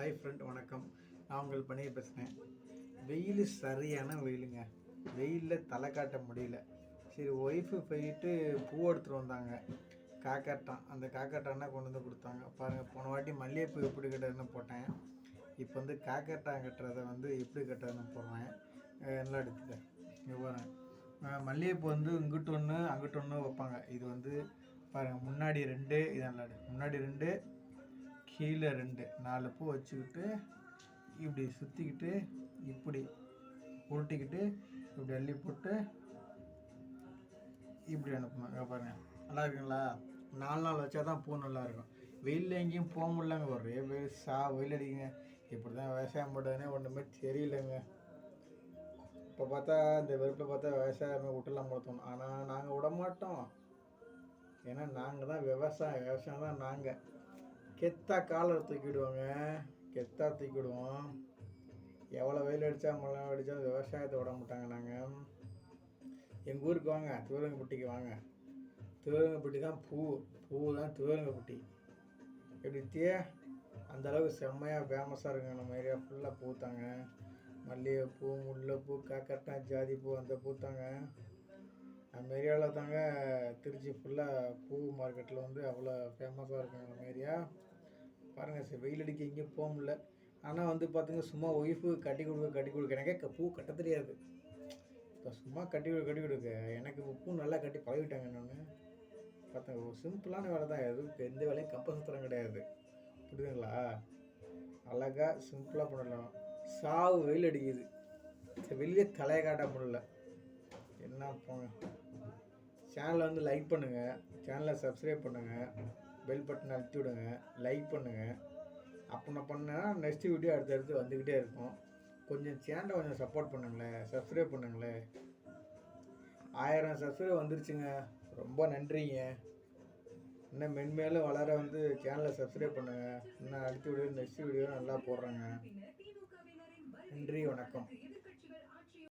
Hi friend, வணக்கம். நான் உங்கள் பணியை பேசுகிறேன். வெயில் சரியான வெயிலுங்க. வெயிலில் தலை காட்ட முடியல. சரி, ஒய்ஃபு போயிட்டு பூ எடுத்துகிட்டு வந்தாங்க. காக்கட்டான், அந்த காக்கட்டான்னா கொண்டு வந்து கொடுத்தாங்க. பாருங்கள், போன வாட்டி மல்லிகைப்பூ எப்படி கட்டுறதுன்னு போட்டேன். இப்போ வந்து காக்கட்டான் கட்டுறதை வந்து எப்படி கட்டுறதுன்னு போடுறேன். நல்லா எடுத்துட்டேன். இங்கே பாருங்கள், மல்லிகைப்பூ வந்து இங்கிட்டு ஒன்று அங்கிட்டு ஒன்று வைப்பாங்க. இது வந்து பாருங்கள், முன்னாடி 2 இது நல்லா முன்னாடி 2 கீழே 2 4 பூ வச்சுக்கிட்டு இப்படி சுற்றிக்கிட்டு இப்படி உருட்டிக்கிட்டு இப்படி அள்ளி போட்டு இப்படி அனுப்பணும். பாருங்கள், நல்லா இருக்குங்களா? 4 நாள் வச்சா தான் பூ நல்லாயிருக்கும். வெயிலில் எங்கேயும் போக முடியலங்க. ஒரே வெயில் அடிக்குங்க. இப்படி தான் விவசாயம் பண்ணுறதுனே ஒன்றுமே தெரியலங்க. இப்போ பார்த்தா இந்த வெறுப்பில் பார்த்தா விவசாயமே விட்டுலாம் தோணும். ஆனால் நாங்கள் விட மாட்டோம். ஏன்னா நாங்கள் தான் விவசாயம் தான் நாங்கள். கெத்தா காலர் தூக்கிவிடுவோங்க. கெத்தா தூக்கிவிடுவோம். எவ்வளோ வெயில் அடித்தா மழை அடித்தாலும் விவசாயத்தை விட மாட்டாங்க. நாங்கள் எங்கள் ஊருக்கு வாங்க, திருவரங்கப்பட்டிக்கு வாங்க. திருவரங்கப்பட்டி தான் பூ தான் திருவரங்கப்பட்டி. எப்படித்தியே அந்தளவுக்கு செம்மையாக ஃபேமஸாக இருக்குங்க. நம்ம ஏரியா ஃபுல்லாக பூத்தாங்க. மல்லிகைப்பூ, முல்லைப்பூ, காக்கட்டான், ஜாதிப்பூ, அந்த பூத்தாங்க. நம்ம ஏரியாவில் தாங்க திருச்சி ஃபுல்லாக பூ மார்க்கெட்டில் வந்து அவ்வளோ ஃபேமஸாக இருக்குங்க நம்ம ஏரியா. பாருங்கள் சார், வெயில் அடிக்க எங்கேயும் போக முடியல. ஆனால் வந்து பார்த்துங்க, சும்மா ஒய்ஃபு கட்டி கொடுக்க எனக்கு பூ கட்ட தெரியாது. இப்போ சும்மா கட்டி கொடுக்க எனக்கு இப்போ பூ நல்லா கட்டி பழகிட்டாங்க. நான் பார்த்தேன், ஒரு சிம்பிளான வேலை தான். எதுவும் எந்த வேலையும் கம்பல்சரம் கிடையாது. புரியுதுங்களா? அழகாக சிம்பிளாக பண்ணலாம். சாவு வெயில் அடிக்குது, வெளியே தலையை காட்ட முடியல. என்ன போங்க. சேனலை வந்து லைக் பண்ணுங்கள், சேனலை சப்ஸ்கிரைப் பண்ணுங்கள், பெல் பட்டன் அழுத்தி விடுங்க, லைக் பண்ணுங்கள். அப்போ நான் பண்ணேன்னா நெக்ஸ்ட் வீடியோ அடுத்தடுத்து வந்துக்கிட்டே இருக்கும். கொஞ்சம் சேனலை கொஞ்சம் சப்போர்ட் பண்ணுங்களேன், சப்ஸ்கிரைப் பண்ணுங்களேன். 1000 சப்ஸ்கிரைப் வந்துருச்சுங்க. ரொம்ப நன்றிங்க. இன்னும் மென்மேலும் வளர வந்து சேனலை சப்ஸ்கிரைப் பண்ணுங்கள். இன்னும் அடுத்த வீடியோ நெக்ஸ்ட் வீடியோ நல்லா போடுறேங்க. நன்றி, வணக்கம்.